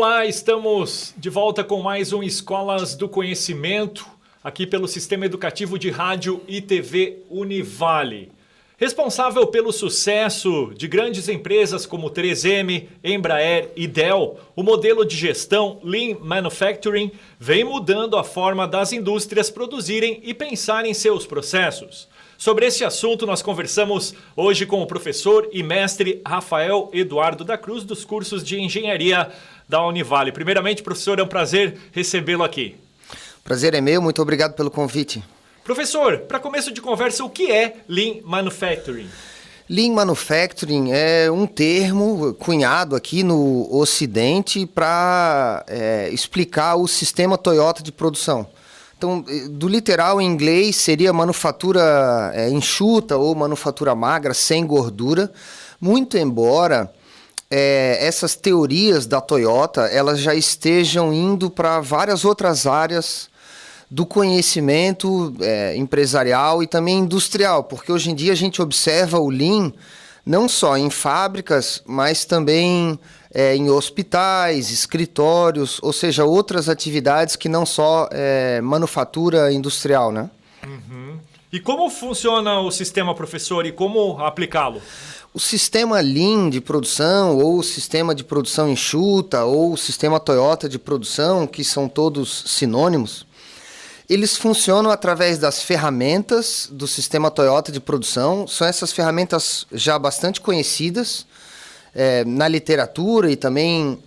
Olá, estamos de volta com mais um Escolas do Conhecimento, aqui pelo Sistema Educativo de Rádio e TV Univale. Responsável pelo sucesso de grandes empresas como 3M, Embraer e Dell, o modelo de gestão Lean Manufacturing vem mudando a forma das indústrias produzirem e pensarem em seus processos. Sobre esse assunto, nós conversamos hoje com o professor e mestre Rafael Eduardo da Cruz, dos cursos de Engenharia da Univale. Primeiramente, professor, é um prazer recebê-lo aqui. Prazer é meu, muito obrigado pelo convite. Professor, para começo de conversa, o que é Lean Manufacturing? Lean Manufacturing é um termo cunhado aqui no Ocidente para explicar o sistema Toyota de produção. Então, do literal em inglês seria manufatura enxuta ou manufatura magra, sem gordura, muito embora essas teorias da Toyota elas já estejam indo para várias outras áreas do conhecimento empresarial e também industrial, porque hoje em dia a gente observa o Lean não só em fábricas, mas também em hospitais, escritórios, ou seja, outras atividades que não só manufatura industrial, né? Uhum. E como funciona o sistema, professor, e como aplicá-lo? O sistema Lean de produção, ou o sistema de produção enxuta, ou o sistema Toyota de produção, que são todos sinônimos, eles funcionam através das ferramentas do sistema Toyota de produção. São essas ferramentas já bastante conhecidas na literatura e também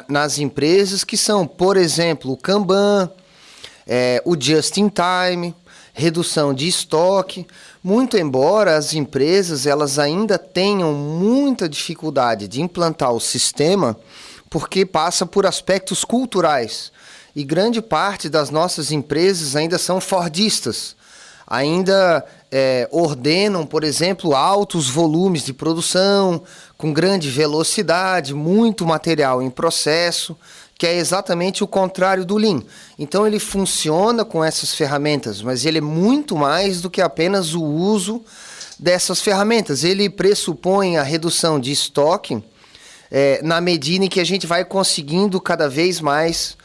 nas empresas, que são, por exemplo, o Kanban, o Just in Time, redução de estoque, muito embora as empresas elas ainda tenham muita dificuldade de implantar o sistema, porque passa por aspectos culturais. E grande parte das nossas empresas ainda são fordistas, ainda ordenam, por exemplo, altos volumes de produção, com grande velocidade, muito material em processo, que é exatamente o contrário do Lean. Então ele funciona com essas ferramentas, mas ele é muito mais do que apenas o uso dessas ferramentas. Ele pressupõe a redução de estoque na medida em que a gente vai conseguindo cada vez mais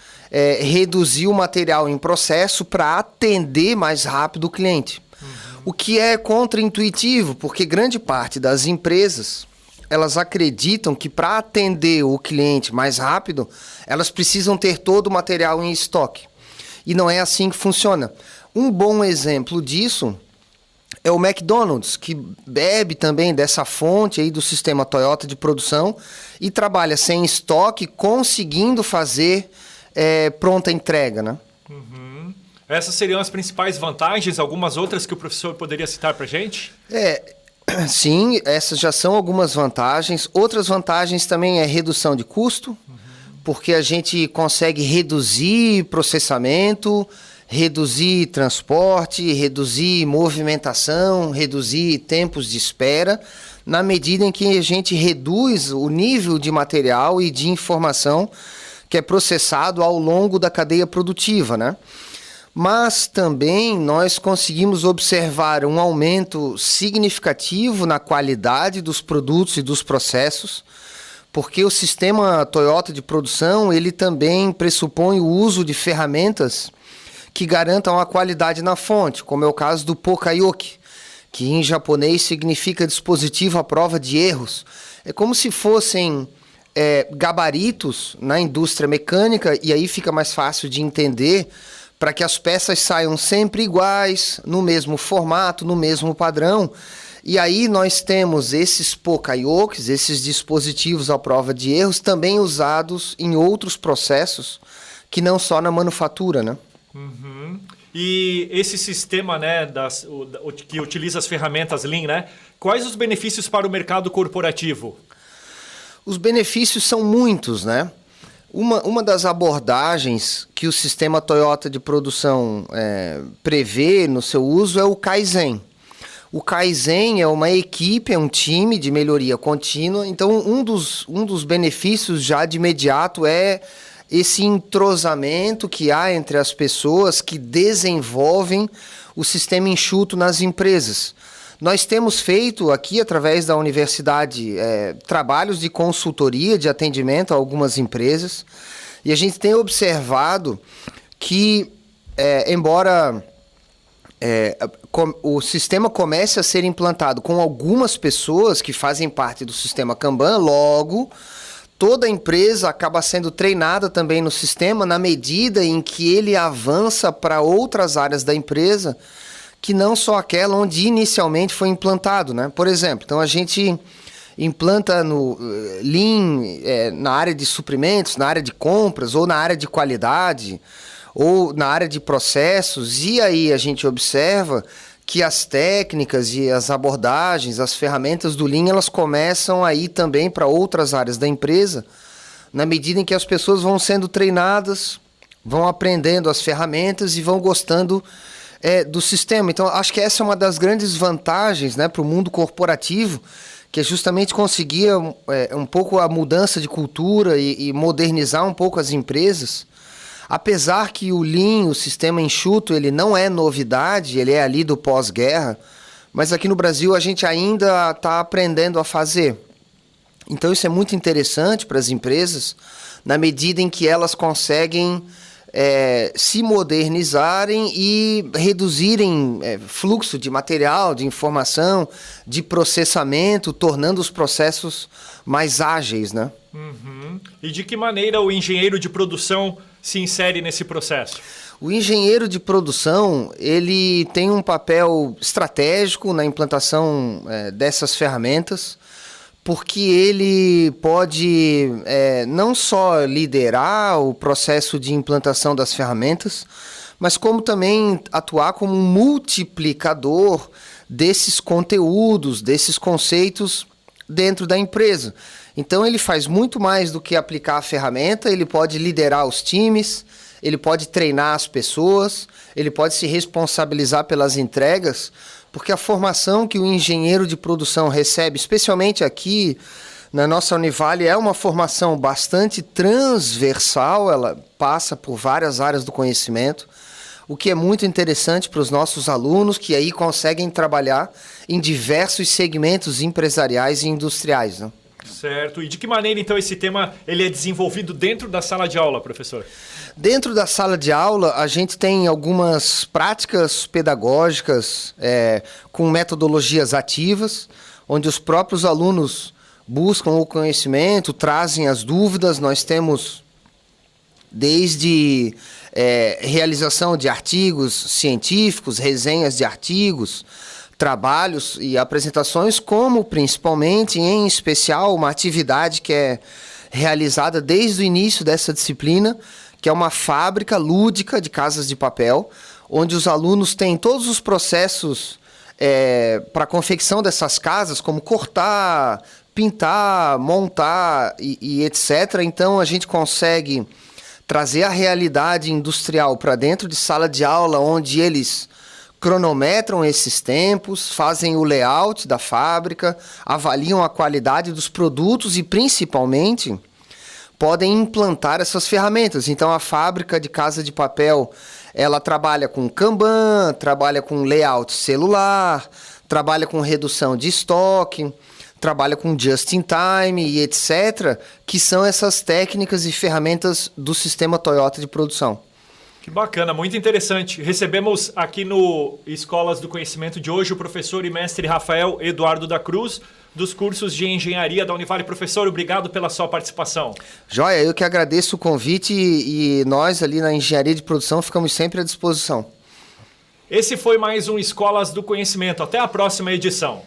reduzir o material em processo para atender mais rápido o cliente. O que é contraintuitivo, porque grande parte das empresas elas acreditam que para atender o cliente mais rápido, elas precisam ter todo o material em estoque. E não é assim que funciona. Um bom exemplo disso é o McDonald's, que bebe também dessa fonte aí do sistema Toyota de produção e trabalha sem estoque, conseguindo fazer pronta entrega, né? Uhum. Essas seriam as principais vantagens, algumas outras que o professor poderia citar para a gente? Sim, essas já são algumas vantagens. Outras vantagens também é redução de custo, porque a gente consegue reduzir processamento, reduzir transporte, reduzir movimentação, reduzir tempos de espera, na medida em que a gente reduz o nível de material e de informação que é processado ao longo da cadeia produtiva, né? Mas também nós conseguimos observar um aumento significativo na qualidade dos produtos e dos processos, porque o sistema Toyota de produção, ele também pressupõe o uso de ferramentas que garantam a qualidade na fonte, como é o caso do Pokayoke, que em japonês significa dispositivo à prova de erros. É como se fossem gabaritos na indústria mecânica, e aí fica mais fácil de entender, para que as peças saiam sempre iguais, no mesmo formato, no mesmo padrão. E aí nós temos esses Pokayokes, esses dispositivos à prova de erros, também usados em outros processos, que não só na manufatura, né? Uhum. E esse sistema, né, que utiliza as ferramentas Lean, né, quais os benefícios para o mercado corporativo? Os benefícios são muitos, né? Uma das abordagens que o sistema Toyota de produção prevê no seu uso é o Kaizen. O Kaizen é uma equipe, é um time de melhoria contínua. Então, um dos benefícios já de imediato é esse entrosamento que há entre as pessoas que desenvolvem o sistema enxuto nas empresas. Nós temos feito aqui, através da universidade, trabalhos de consultoria, de atendimento a algumas empresas, e a gente tem observado que, embora o sistema comece a ser implantado com algumas pessoas que fazem parte do sistema Kanban, logo, toda a empresa acaba sendo treinada também no sistema na medida em que ele avança para outras áreas da empresa, que não só aquela onde inicialmente foi implantado, né? Por exemplo, então a gente implanta no Lean na área de suprimentos, na área de compras, ou na área de qualidade, ou na área de processos, e aí a gente observa que as técnicas e as abordagens, as ferramentas do Lean, elas começam a ir também para outras áreas da empresa, na medida em que as pessoas vão sendo treinadas, vão aprendendo as ferramentas e vão gostando do sistema. Então, acho que essa é uma das grandes vantagens, né, para o mundo corporativo, que é justamente conseguir um pouco a mudança de cultura e modernizar um pouco as empresas. Apesar que o Lean, o sistema enxuto, ele não é novidade, ele é ali do pós-guerra, mas aqui no Brasil a gente ainda está aprendendo a fazer. Então isso é muito interessante para as empresas, na medida em que elas conseguem se modernizarem e reduzirem fluxo de material, de informação, de processamento, tornando os processos mais ágeis, né? Uhum. E de que maneira o engenheiro de produção se insere nesse processo? O engenheiro de produção, ele tem um papel estratégico na implantação dessas ferramentas, porque ele pode não só liderar o processo de implantação das ferramentas, mas como também atuar como um multiplicador desses conteúdos, desses conceitos dentro da empresa. Então ele faz muito mais do que aplicar a ferramenta, ele pode liderar os times, ele pode treinar as pessoas, ele pode se responsabilizar pelas entregas, porque a formação que o engenheiro de produção recebe, especialmente aqui na nossa Univale, é uma formação bastante transversal, ela passa por várias áreas do conhecimento, o que é muito interessante para os nossos alunos, que aí conseguem trabalhar em diversos segmentos empresariais e industriais, né? Certo. E de que maneira, então, esse tema ele é desenvolvido dentro da sala de aula, professor? Dentro da sala de aula, a gente tem algumas práticas pedagógicas com metodologias ativas, onde os próprios alunos buscam o conhecimento, trazem as dúvidas. Nós temos desde realização de artigos científicos, resenhas de artigos, trabalhos e apresentações, como principalmente, em especial, uma atividade que é realizada desde o início dessa disciplina, que é uma fábrica lúdica de casas de papel, onde os alunos têm todos os processos para a confecção dessas casas, como cortar, pintar, montar e etc. Então a gente consegue trazer a realidade industrial para dentro de sala de aula, onde eles cronometram esses tempos, fazem o layout da fábrica, avaliam a qualidade dos produtos e, principalmente, podem implantar essas ferramentas. Então, a fábrica de casa de papel, ela trabalha com Kanban, trabalha com layout celular, trabalha com redução de estoque, trabalha com just-in-time e etc., que são essas técnicas e ferramentas do sistema Toyota de produção. Que bacana, muito interessante. Recebemos aqui no Escolas do Conhecimento de hoje o professor e mestre Rafael Eduardo da Cruz, dos cursos de engenharia da Univale. Professor, obrigado pela sua participação. Joia, eu que agradeço o convite e nós ali na engenharia de produção ficamos sempre à disposição. Esse foi mais um Escolas do Conhecimento. Até a próxima edição.